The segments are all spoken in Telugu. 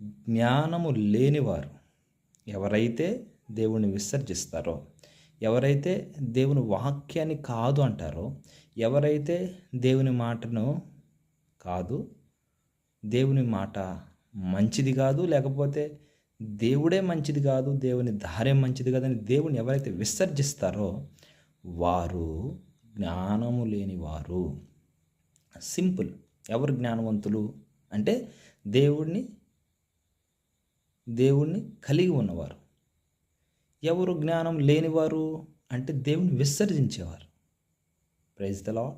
జ్ఞానము లేనివారు ఎవరైతే దేవుణ్ణి విసర్జిస్తారో, ఎవరైతే దేవుని వాక్యాన్ని కాదు అంటారో, ఎవరైతే దేవుని మాటను కాదు, దేవుని మాట మంచిది కాదు, లేకపోతే దేవుడే మంచిది కాదు, దేవుని దారే మంచిది కాదని దేవుని ఎవరైతే విసర్జిస్తారో వారు జ్ఞానము లేనివారు. సింపుల్. ఎవరు జ్ఞానవంతులు అంటే దేవుణ్ణి దేవుణ్ణి కలిగి ఉన్నవారు. ఎవరు జ్ఞానం లేనివారు అంటే దేవుని విసర్జించేవారు. Praise the lord.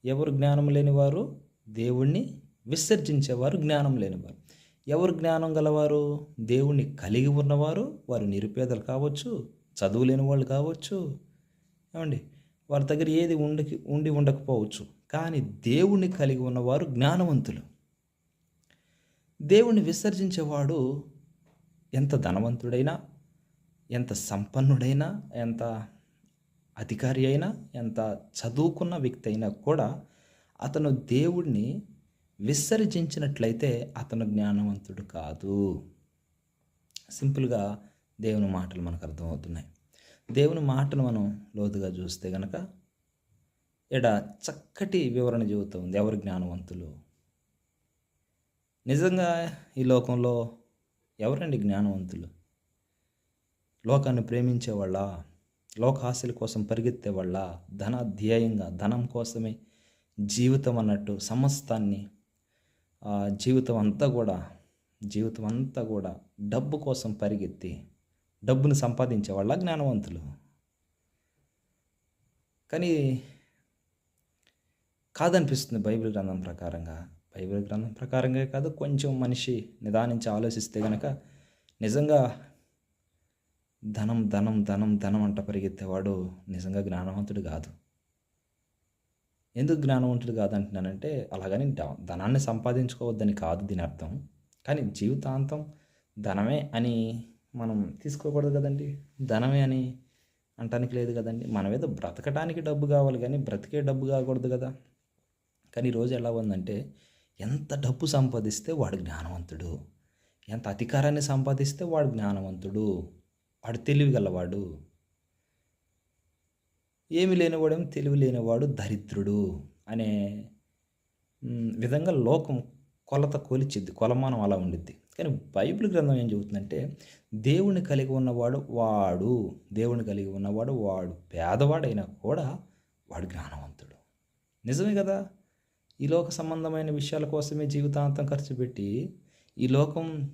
ఎవరు జ్ఞానం లేనివారు? దేవుణ్ణి విసర్జించేవారు జ్ఞానం లేనివారు. ఎవరు జ్ఞానం గలవారు? దేవుణ్ణి కలిగి ఉన్నవారు. వారు నిరుపేదలు కావచ్చు, చదువు లేని వాళ్ళు కావచ్చు, ఏమండి, వారి దగ్గర ఏది ఉండి ఉండకపోవచ్చు, కానీ దేవుణ్ణి కలిగి ఉన్నవారు జ్ఞానవంతులు. దేవుణ్ణి విసర్జించేవాడు ఎంత ధనవంతుడైనా, ఎంత సంపన్నుడైనా, ఎంత అధికారి అయినా, ఎంత చదువుకున్న వ్యక్తి అయినా కూడా అతను దేవుణ్ణి విసర్జించినట్లయితే అతను జ్ఞానవంతుడు కాదు. సింపుల్గా దేవుని మాటలు మనకు అర్థమవుతున్నాయి. దేవుని మాటలు మనం లోతుగా చూస్తే గనక చక్కటి వివరణ చెబుతూ ఉంది ఎవరు జ్ఞానవంతులు. నిజంగా ఈ లోకంలో ఎవరండి జ్ఞానవంతులు? లోకాన్ని ప్రేమించేవాళ్ళ, లోకాశల కోసం పరిగెత్తేవాళ్ళ, ధ్యేయంగా ధనం కోసమే జీవితం అన్నట్టు సమస్తాన్ని జీవితం అంతా కూడా డబ్బు కోసం పరిగెత్తి డబ్బును సంపాదించేవాళ్ళ జ్ఞానవంతులు. కానీ కాదనిపిస్తుంది బైబిల్ గ్రంథం ప్రకారంగా కాదు, కొంచెం మనిషి నిదానించి ఆలోచిస్తే కనుక నిజంగా ధనం అంట పరిగెత్తేవాడు నిజంగా జ్ఞానవంతుడు కాదు. ఎందుకు జ్ఞానవంతుడు కాదంటున్నానంటే, అలాగని ధనాన్ని సంపాదించుకోవద్దని కాదు దీని అర్థం. కానీ జీవితాంతం ధనమే అని మనం తీసుకోకూడదు కదండి. ధనమే అని అంటానికి లేదు కదండి. మనం ఏదో బ్రతకడానికి డబ్బు కావాలి కానీ బ్రతికే డబ్బు కాకూడదు కదా. కానీ ఈరోజు ఎలా ఉందంటే, ఎంత డబ్బు సంపాదిస్తే వాడు జ్ఞానవంతుడు, ఎంత అధికారాన్ని సంపాదిస్తే వాడు జ్ఞానవంతుడు, వాడు తెలివి గలవాడు, ఏమి లేనివాడేమో తెలివి లేనివాడు దరిద్రుడు అనే విధంగా లోకం కొలిచిద్ది, కొలమానం అలా ఉండిద్ది. కానీ బైబిల్ గ్రంథం ఏం చెబుతుందంటే, దేవుని కలిగి ఉన్నవాడు వాడు పేదవాడైనా కూడా వాడు జ్ఞానవంతుడు. నిజమే కదా. ఈ లోక సంబంధమైన విషయాల కోసమే జీవితాంతం ఖర్చు పెట్టి ఈ లోకం